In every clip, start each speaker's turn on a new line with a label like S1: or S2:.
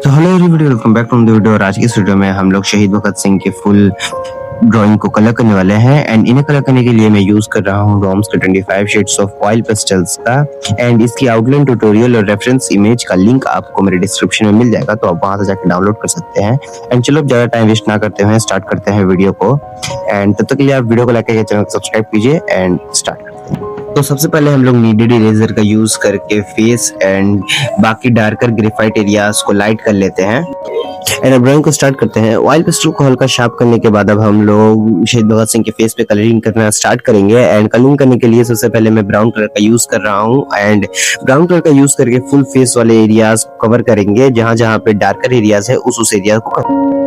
S1: तो hello everybody, welcome back from the video. और आज की इस वीडियो में हम लोग शहीद भगत सिंह के फुल ड्राइंग को कलर करने वाले हैं। एंड इन्हें कलर करने के लिए मैं यूज कर रहा हूँ डॉम्स के 25 शेड्स ऑफ ऑयल पेस्टल्स का। एंड इसकी आउटलाइन ट्यूटोरियल और रेफरेंस इमेज का लिंक आपको मेरे डिस्क्रिप्शन में मिल जाएगा, तो आप वहां से जाकर डाउनलोड कर सकते हैं। एंड चलो ज्यादा टाइम वेस्ट ना करते हुए स्टार्ट करते हैं वीडियो को। एंड तब तक के लिए आप वीडियो को लाइक करके चैनल को सब्सक्राइब कीजिए एंड स्टार्ट करते हैं। तो सबसे पहले हम लोग नीडेड इरेजर का यूज करके फेस एंड बाकी डार्कर ग्रेफाइट एरियाज को लाइट कर लेते हैं। एंड अब ड्राइंग को स्टार्ट करते हैं। ऑयल पेस्टल को हल्का शार्प करने के बाद अब हम लोग शहीद भगत सिंह के फेस पे कलरिंग करना स्टार्ट करेंगे। एंड कलरिंग करने के लिए सबसे पहले मैं ब्राउन कलर का यूज कर रहा हूँ। एंड ब्राउन कलर का यूज करके फुल फेस वाले एरियाज कवर करेंगे। जहां जहां पे डार्कर एरियाज है उस एरिया को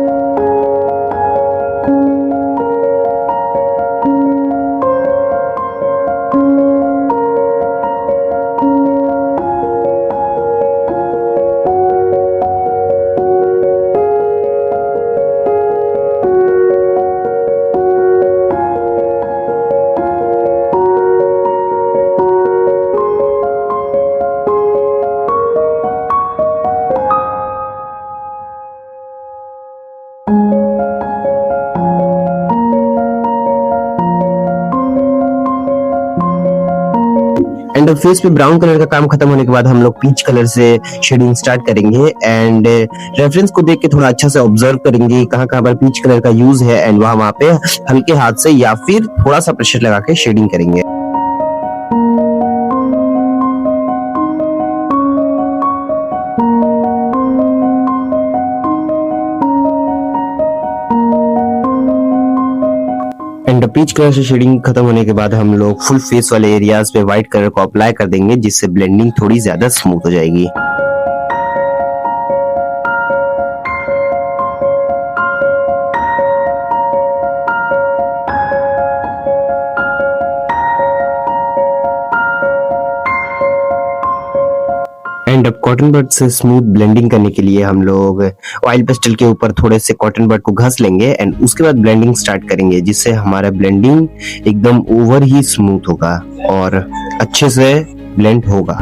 S1: एंड फेस पे ब्राउन कलर का काम खत्म होने के बाद हम लोग पीच कलर से शेडिंग स्टार्ट करेंगे। एंड रेफरेंस को देख के थोड़ा अच्छा से ऑब्जर्व करेंगे कहाँ कहाँ पर पीच कलर का यूज है। एंड वहां पे हल्के हाथ से या फिर थोड़ा सा प्रेशर लगा के शेडिंग करेंगे। एंड पीच कलर से शेडिंग खत्म होने के बाद हम लोग फुल फेस वाले एरियाज पे व्हाइट कलर को अप्लाई कर देंगे, जिससे ब्लेंडिंग थोड़ी ज्यादा स्मूथ हो जाएगी। एंड अब कॉटन बड से स्मूथ ब्लेंडिंग करने के लिए हम लोग ऑयल पेस्टल के ऊपर थोड़े से कॉटन बड को घस लेंगे। एंड उसके बाद ब्लेंडिंग स्टार्ट करेंगे, जिससे हमारा ब्लेंडिंग एकदम ओवर ही स्मूथ होगा और अच्छे से ब्लेंड होगा।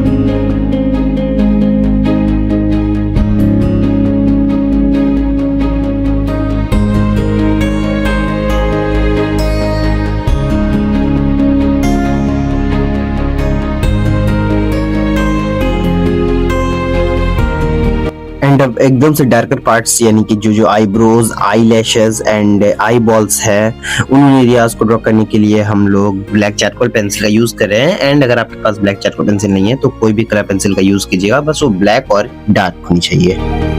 S1: एंड अब एकदम से डार्कर पार्ट्स यानी कि जो eyebrows, eye lashes and I balls है, उन एरियाज को ड्रॉ करने के लिए हम लोग ब्लैक चारकोल पेंसिल का यूज कर रहे हैं। एंड अगर आपके पास ब्लैक चारकोल पेंसिल नहीं है तो कोई भी कलर पेंसिल का यूज कीजिएगा, बस वो ब्लैक और डार्क होनी चाहिए।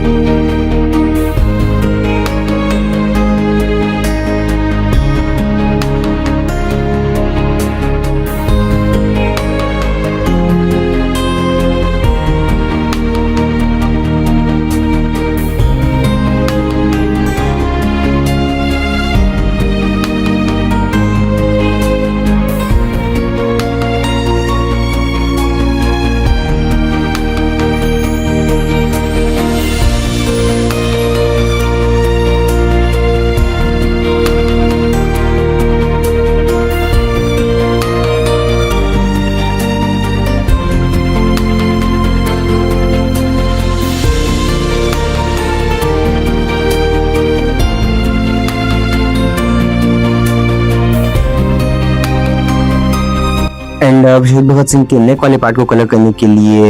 S1: एंड अब शहीद भगत सिंह के नेक वाले पार्ट को कलर करने के लिए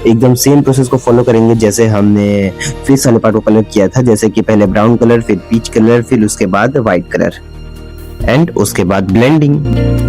S1: एकदम सेम प्रोसेस को फॉलो करेंगे जैसे हमने फेस वाले पार्ट को कलर किया था। जैसे कि पहले ब्राउन कलर, फिर पीच कलर, फिर उसके बाद व्हाइट कलर एंड उसके बाद ब्लेंडिंग।